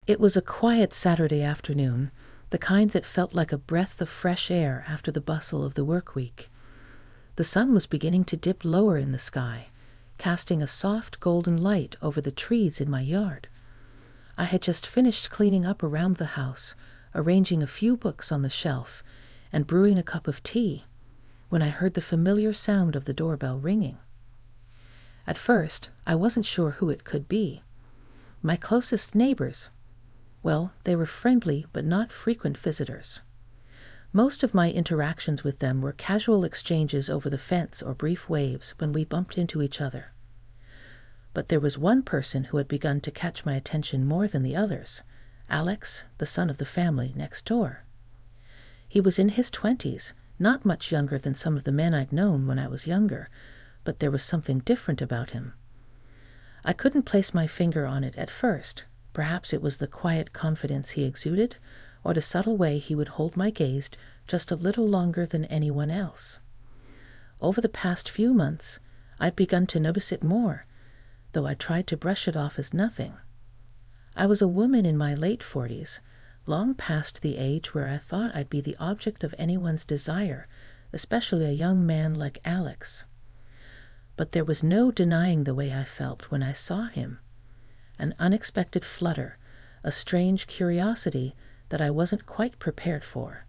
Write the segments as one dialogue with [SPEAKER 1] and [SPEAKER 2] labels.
[SPEAKER 1] It was a quiet Saturday afternoon, the kind that felt like a breath of fresh air after the bustle of the work week. The sun was beginning to dip lower in the sky, casting a soft golden light over the trees in my yard. I had just finished cleaning up around the house, arranging a few books on the shelf, and brewing a cup of tea, when I heard the familiar sound of the doorbell ringing. At first, I wasn't sure who it could be. My closest neighbors. Well, they were friendly but not frequent visitors. Most of my interactions with them were casual exchanges over the fence or brief waves when we bumped into each other. But there was one person who had begun to catch my attention more than the others, Alex, the son of the family next door. He was in his 20s, not much younger than some of the men I'd known when I was younger, but there was something different about him. I couldn't place my finger on it at first. Perhaps it was the quiet confidence he exuded, or the subtle way he would hold my gaze just a little longer than anyone else. Over the past few months, I'd begun to notice it more, though I tried to brush it off as nothing. I was a woman in my late 40s, long past the age where I thought I'd be the object of anyone's desire, especially a young man like Alex. But there was no denying the way I felt when I saw him. An unexpected flutter, a strange curiosity that I wasn't quite prepared for.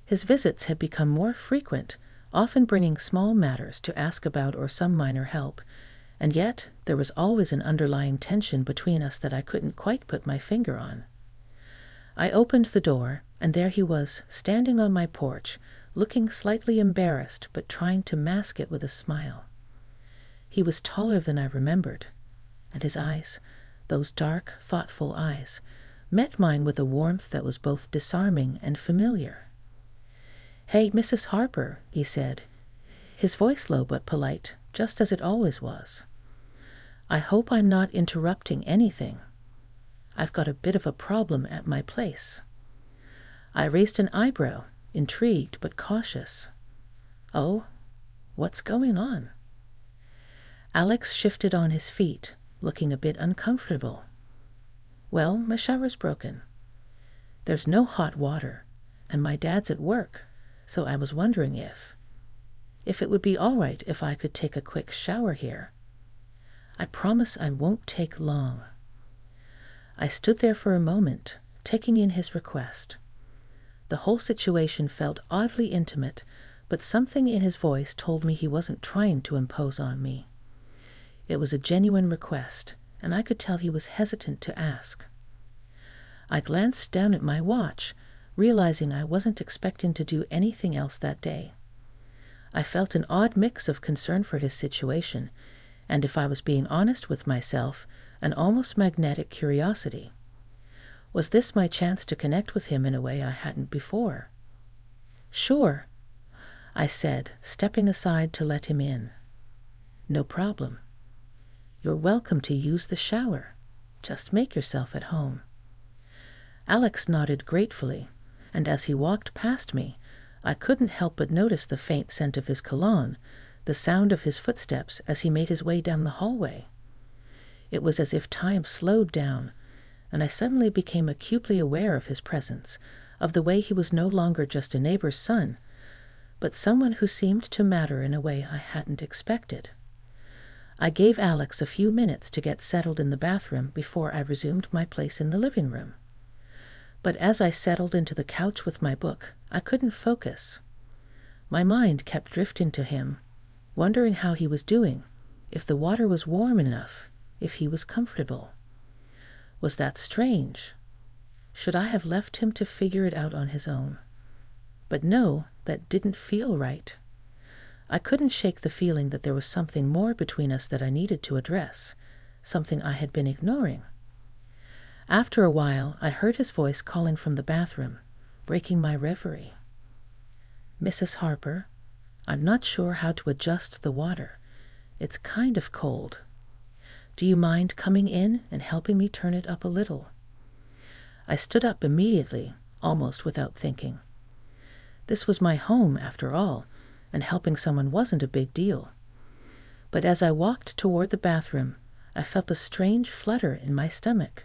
[SPEAKER 1] His visits had become more frequent, often bringing small matters to ask about or some minor help, and yet there was always an underlying tension between us that I couldn't quite put my finger on. I opened the door, and there he was, standing on my porch, looking slightly embarrassed but trying to mask it with a smile. He was taller than I remembered, and his eyes, those dark, thoughtful eyes, met mine with a warmth that was both disarming and familiar. "Hey, Mrs. Harper," he said, his voice low but polite, just as it always was. "I hope I'm not interrupting anything. I've got a bit of a problem at my place." I raised an eyebrow, intrigued but cautious. "Oh, what's going on?" Alex shifted on his feet, looking a bit uncomfortable. "Well, my shower's broken. There's no hot water, and my dad's at work, so I was wondering if it would be all right if I could take a quick shower here. I promise I won't take long." I stood there for a moment, taking in his request. The whole situation felt oddly intimate, but something in his voice told me he wasn't trying to impose on me. It was a genuine request, and I could tell he was hesitant to ask. I glanced down at my watch, realizing I wasn't expecting to do anything else that day. I felt an odd mix of concern for his situation, and if I was being honest with myself, an almost magnetic curiosity. Was this my chance to connect with him in a way I hadn't before? "Sure," I said, stepping aside to let him in. "No problem. You're welcome to use the shower. Just make yourself at home." Alex nodded gratefully, and as he walked past me, I couldn't help but notice the faint scent of his cologne, the sound of his footsteps as he made his way down the hallway. It was as if time slowed down, and I suddenly became acutely aware of his presence, of the way he was no longer just a neighbor's son, but someone who seemed to matter in a way I hadn't expected. I gave Alex a few minutes to get settled in the bathroom before I resumed my place in the living room. But as I settled into the couch with my book, I couldn't focus. My mind kept drifting to him, wondering how he was doing, if the water was warm enough, if he was comfortable. Was that strange? Should I have left him to figure it out on his own? But no, that didn't feel right. I couldn't shake the feeling that there was something more between us that I needed to address, something I had been ignoring. After a while, I heard his voice calling from the bathroom, breaking my reverie. "Mrs. Harper, I'm not sure how to adjust the water. It's kind of cold. Do you mind coming in and helping me turn it up a little?" I stood up immediately, almost without thinking. This was my home, after all, and helping someone wasn't a big deal. But as I walked toward the bathroom, I felt a strange flutter in my stomach.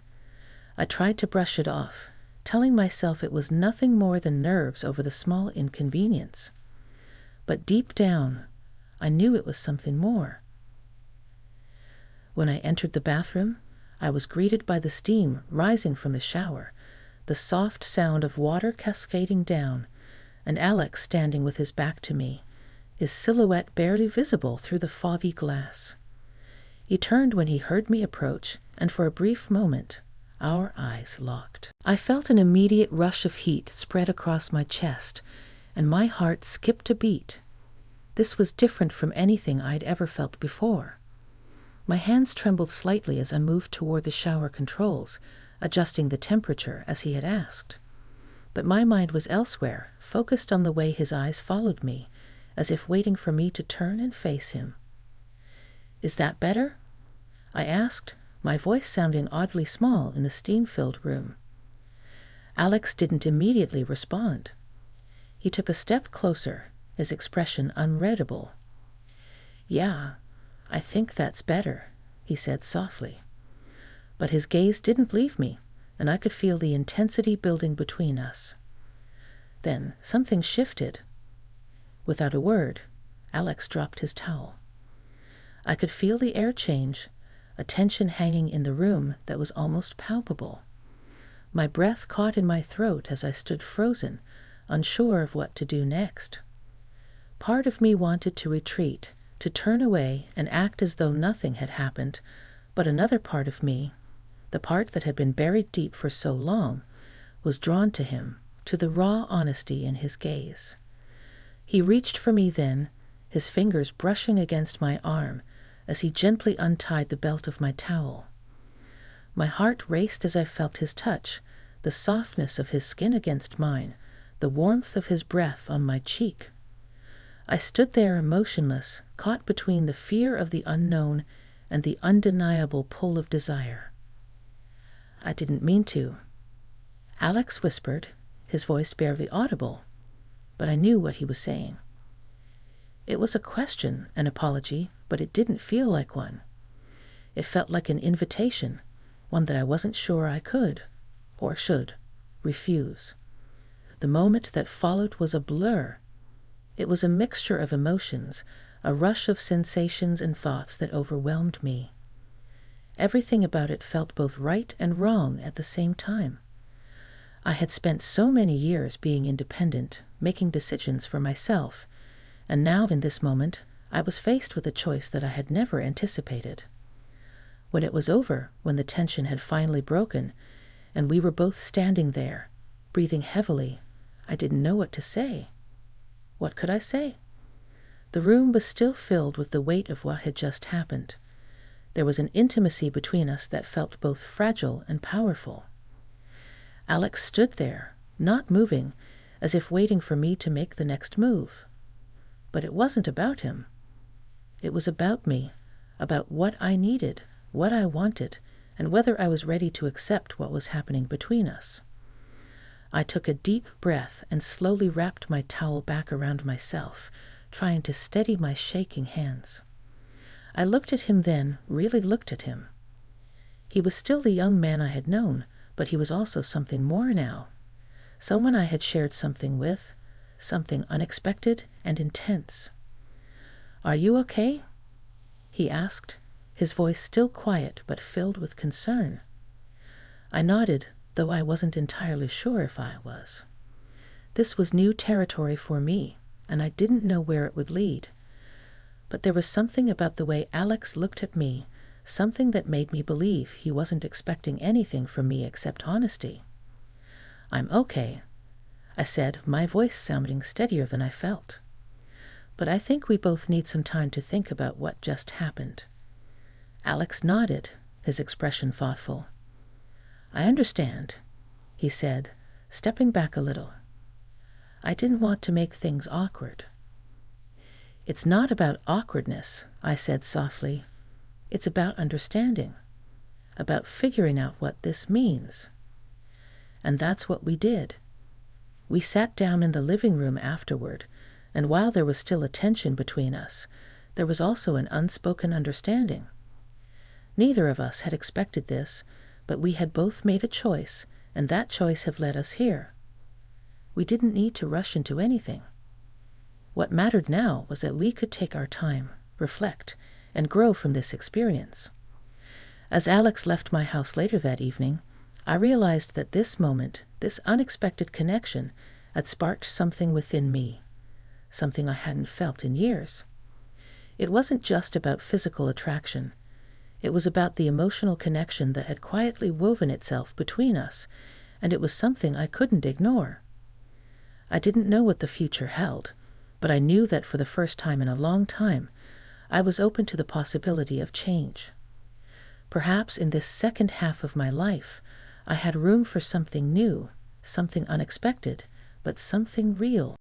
[SPEAKER 1] I tried to brush it off, telling myself it was nothing more than nerves over the small inconvenience. But deep down, I knew it was something more. When I entered the bathroom, I was greeted by the steam rising from the shower, the soft sound of water cascading down, and Alex standing with his back to me, his silhouette barely visible through the foggy glass. He turned when he heard me approach, and for a brief moment, our eyes locked. I felt an immediate rush of heat spread across my chest, and my heart skipped a beat. This was different from anything I'd ever felt before. My hands trembled slightly as I moved toward the shower controls, adjusting the temperature as he had asked. But my mind was elsewhere, focused on the way his eyes followed me, as if waiting for me to turn and face him. "Is that better?" I asked, my voice sounding oddly small in the steam-filled room. Alex didn't immediately respond. He took a step closer, his expression unreadable. "Yeah, I think that's better," he said softly. But his gaze didn't leave me, and I could feel the intensity building between us. Then something shifted. Without a word, Alex dropped his towel. I could feel the air change, a tension hanging in the room that was almost palpable. My breath caught in my throat as I stood frozen, unsure of what to do next. Part of me wanted to retreat, to turn away and act as though nothing had happened, but another part of me, the part that had been buried deep for so long, was drawn to him, to the raw honesty in his gaze. He reached for me then, his fingers brushing against my arm as he gently untied the belt of my towel. My heart raced as I felt his touch, the softness of his skin against mine, the warmth of his breath on my cheek. I stood there emotionless, caught between the fear of the unknown and the undeniable pull of desire. "I didn't mean to," Alex whispered, his voice barely audible, but I knew what he was saying. It was a question, an apology, but it didn't feel like one. It felt like an invitation, one that I wasn't sure I could, or should, refuse. The moment that followed was a blur. It was a mixture of emotions, a rush of sensations and thoughts that overwhelmed me. Everything about it felt both right and wrong at the same time. I had spent so many years being independent, making decisions for myself, and now in this moment I was faced with a choice that I had never anticipated. When it was over, when the tension had finally broken, and we were both standing there, breathing heavily, I didn't know what to say. What could I say? The room was still filled with the weight of what had just happened. There was an intimacy between us that felt both fragile and powerful. Alex stood there, not moving, as if waiting for me to make the next move. But it wasn't about him. It was about me, about what I needed, what I wanted, and whether I was ready to accept what was happening between us. I took a deep breath and slowly wrapped my towel back around myself, trying to steady my shaking hands. I looked at him then, really looked at him. He was still the young man I had known, but he was also something more now. Someone I had shared something with, something unexpected and intense. "Are you okay?" he asked, his voice still quiet but filled with concern. I nodded, though I wasn't entirely sure if I was. This was new territory for me, and I didn't know where it would lead. But there was something about the way Alex looked at me, something that made me believe he wasn't expecting anything from me except honesty. "I'm okay," I said, my voice sounding steadier than I felt. "But I think we both need some time to think about what just happened." Alex nodded, his expression thoughtful. "I understand," he said, stepping back a little. "I didn't want to make things awkward." "It's not about awkwardness," I said softly. "It's about understanding, about figuring out what this means." And that's what we did. We sat down in the living room afterward, and while there was still a tension between us, there was also an unspoken understanding. Neither of us had expected this, but we had both made a choice, and that choice had led us here. We didn't need to rush into anything. What mattered now was that we could take our time, reflect, and grow from this experience. As Alex left my house later that evening, I realized that this moment, this unexpected connection, had sparked something within me, something I hadn't felt in years. It wasn't just about physical attraction. It was about the emotional connection that had quietly woven itself between us, and it was something I couldn't ignore. I didn't know what the future held, but I knew that for the first time in a long time, I was open to the possibility of change. Perhaps in this second half of my life, I had room for something new, something unexpected, but something real.